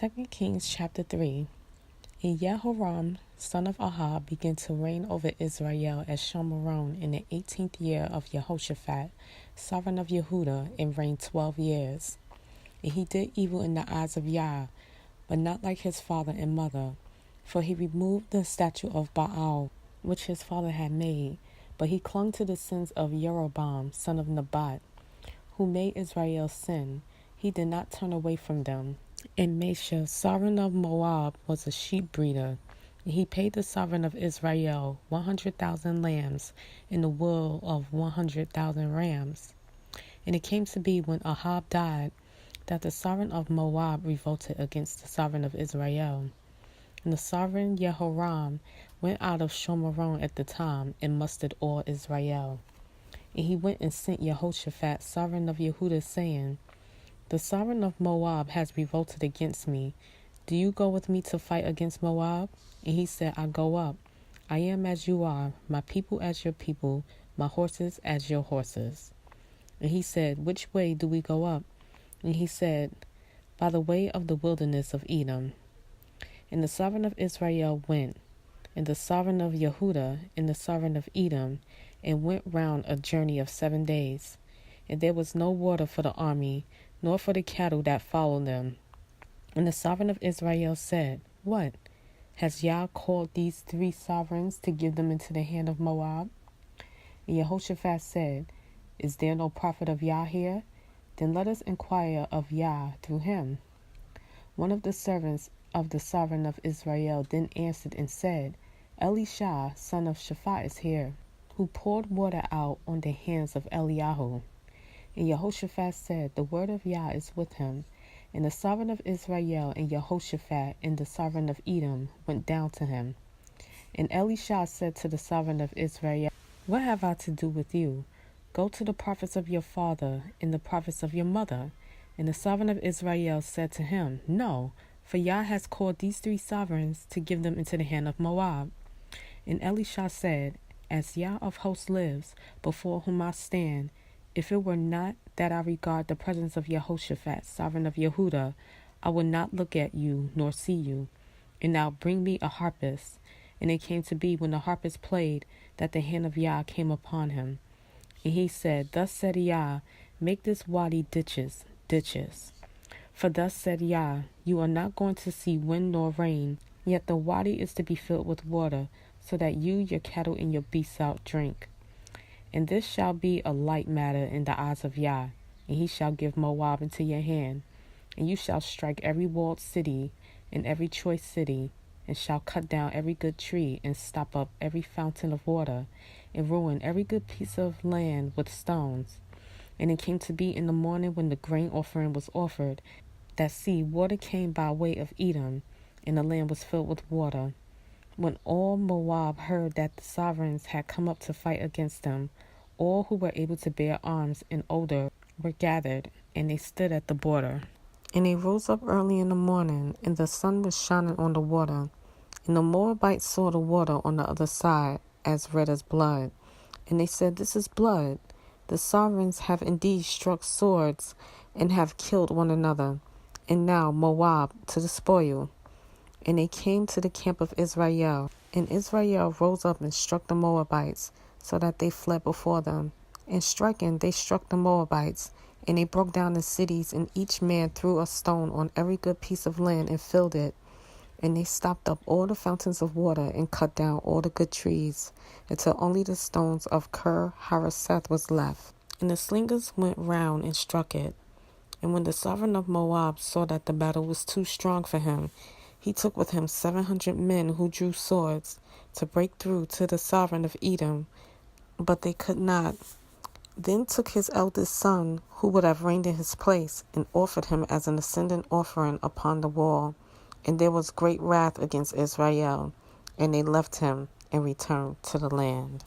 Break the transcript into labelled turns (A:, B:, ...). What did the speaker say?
A: 2 Kings chapter 3. And Jehoram, son of Ahab, began to reign over Israel at Shomron in the 18th year of Jehoshaphat, sovereign of Yehudah, and reigned 12 years. And he did evil in the eyes of Yah, but not like his father and mother. For he removed the statue of Baal, which his father had made, but he clung to the sins of Jeroboam, son of Nebat, who made Israel sin. He did not turn away from them. And Mesha, sovereign of Moab, was a sheep breeder. And he paid the sovereign of Israel 100,000 lambs and the wool of 100,000 rams. And it came to be when Ahab died that the sovereign of Moab revolted against the sovereign of Israel. And the sovereign Jehoram went out of Shomron at the time and mustered all Israel. And he went and sent Jehoshaphat, sovereign of Yehudah, saying, The sovereign of Moab has revolted against me. Do you go with me to fight against Moab? And he said, I go up. I am as you are, my people as your people, my horses as your horses. And he said, Which way do we go up? And he said, By the way of the wilderness of Edom. And the sovereign of Israel went, and the sovereign of Yehudah, and the sovereign of Edom, and went round a journey of 7 days. And there was no water for the army, nor for the cattle that followed them. And the sovereign of Israel said, What? Has Yah called these 3 sovereigns to give them into the hand of Moab? And Jehoshaphat said, Is there no prophet of Yah here? Then let us inquire of Yah through him. One of the servants of the sovereign of Israel then answered and said, Elisha, son of Shaphat, is here, who poured water out on the hands of Eliyahu. And Jehoshaphat said, The word of Yah is with him. And the sovereign of Israel and Jehoshaphat and the sovereign of Edom went down to him. And Elisha said to the sovereign of Israel, What have I to do with you? Go to the prophets of your father and the prophets of your mother. And the sovereign of Israel said to him, No, for Yah has called these 3 sovereigns to give them into the hand of Moab. And Elisha said, As Yah of hosts lives, before whom I stand, if it were not that I regard the presence of Jehoshaphat, sovereign of Yehudah, I would not look at you nor see you. And now bring me a harpist. And it came to be when the harpist played that the hand of Yah came upon him. And he said, Thus said Yah, make this wadi ditches. For thus said Yah, you are not going to see wind nor rain, yet the wadi is to be filled with water, so that you, your cattle, and your beasts out drink. And this shall be a light matter in the eyes of Yah, and he shall give Moab into your hand. And you shall strike every walled city and every choice city, and shall cut down every good tree, and stop up every fountain of water, and ruin every good piece of land with stones. And it came to be in the morning when the grain offering was offered, that see, water came by way of Edom, and the land was filled with water. When all Moab heard that the sovereigns had come up to fight against them, all who were able to bear arms and older were gathered, and they stood at the border. And they rose up early in the morning, and the sun was shining on the water. And the Moabites saw the water on the other side, as red as blood. And they said, This is blood. The sovereigns have indeed struck swords, and have killed one another. And now Moab to the spoil. And they came to the camp of Israel. And Israel rose up and struck the Moabites, so that they fled before them. And striking, they struck the Moabites. And they broke down the cities, and each man threw a stone on every good piece of land and filled it. And they stopped up all the fountains of water and cut down all the good trees, until only the stones of Ker Hareseth was left. And the slingers went round and struck it. And when the sovereign of Moab saw that the battle was too strong for him, he took with him 700 men who drew swords to break through to the sovereign of Edom, but they could not. Then took his eldest son, who would have reigned in his place, and offered him as an ascendant offering upon the wall. And there was great wrath against Israel, and they left him and returned to the land.